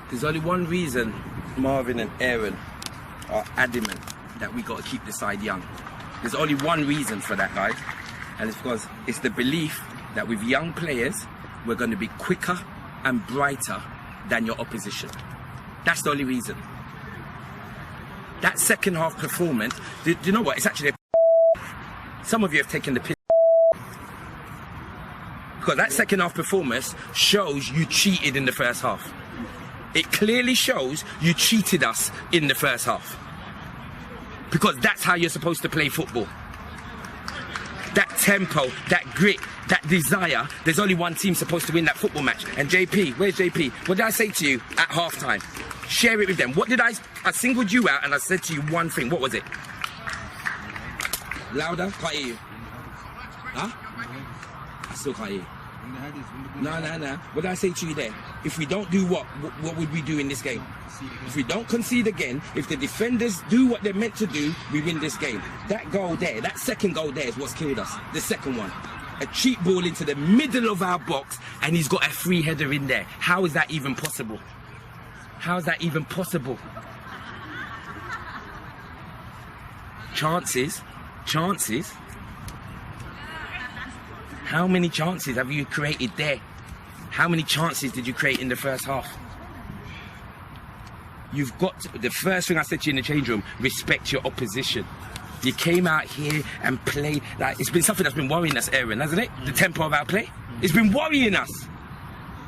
There's only one reason Marvin and Aaron are adamant that we got to keep the side young. There's only one reason for that, guys, and it's because it's the belief that with young players, we're going to be quicker and brighter than your opposition. That's the only reason. That second half performance, do you know what? It's actually some of you have taken the piss. Because that second half performance shows you cheated in the first half. It clearly shows you cheated us in the first half. Because that's how you're supposed to play football. That tempo, that grit, that desire. There's only one team supposed to win that football match. And JP, where's JP? What did I say to you at halftime? Share it with them. What did I singled you out and I said to you one thing. What was it? Louder? Can't hear you. Huh? I still can't hear you. No. What did I say to you there? If we don't do what would we do in this game? If we don't concede again, if the defenders do what they're meant to do, we win this game. That goal there, that second goal there is what's killed us. The second one. A cheap ball into the middle of our box and he's got a free header in there. How is that even possible? How is that even possible? Chances. How many chances have you created there? How many chances did you create in the first half? You've got to, the first thing I said to you in the change room, respect your opposition. You came out here and played, like, it's been something that's been worrying us, Aaron, hasn't it? The tempo of our play. It's been worrying us.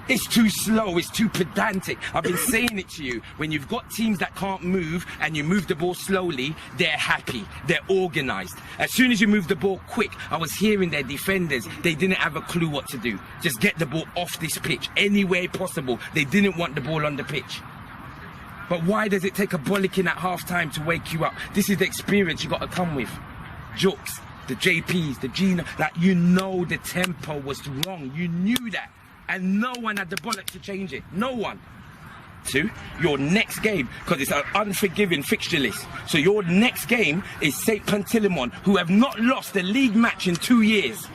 It's too slow, it's too pedantic. I've been saying it to you. When you've got teams that can't move and you move the ball slowly, they're happy, they're organised. As soon as you move the ball quick, I was hearing their defenders, they didn't have a clue what to do. Just get the ball off this pitch, any way possible. They didn't want the ball on the pitch. But why does it take a bollocking at half-time to wake you up? This is the experience you got to come with. Jokes, the JPs, the Gina, that you know the tempo was wrong. You knew that. And no one had the bollocks to change it. No one. 2, your next game, because it's an unforgiving fixture list. So your next game is St. Pantilimon, who have not lost a league match in 2 years.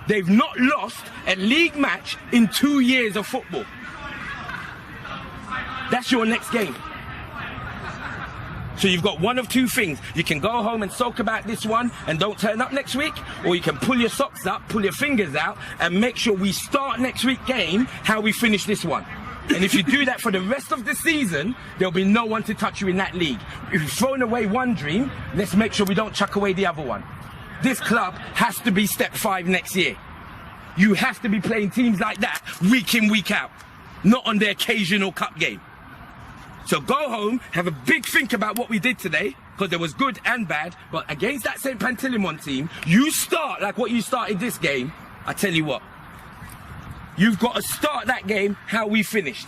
They've not lost a league match in 2 years of football. That's your next game. So you've got one of two things. You can go home and sulk about this one and don't turn up next week, or you can pull your socks up, pull your fingers out, and make sure we start next week's game how we finish this one. And if you do that for the rest of the season, there'll be no one to touch you in that league. If you've thrown away one dream, let's make sure we don't chuck away the other one. This club has to be step 5 next year. You have to be playing teams like that week in, week out, not on the occasional cup game. So go home, have a big think about what we did today, because there was good and bad, but against that St. Pantilimon team, you start like what you started this game. I tell you what, you've got to start that game how we finished.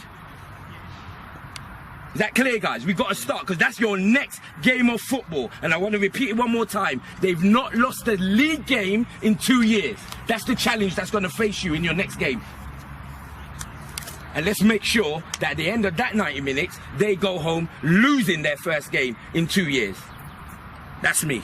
Is that clear, guys? We've got to start, because that's your next game of football. And I want to repeat it one more time. They've not lost a league game in 2 years. That's the challenge that's going to face you in your next game. And let's make sure that at the end of that 90 minutes, they go home losing their first game in 2 years. That's me.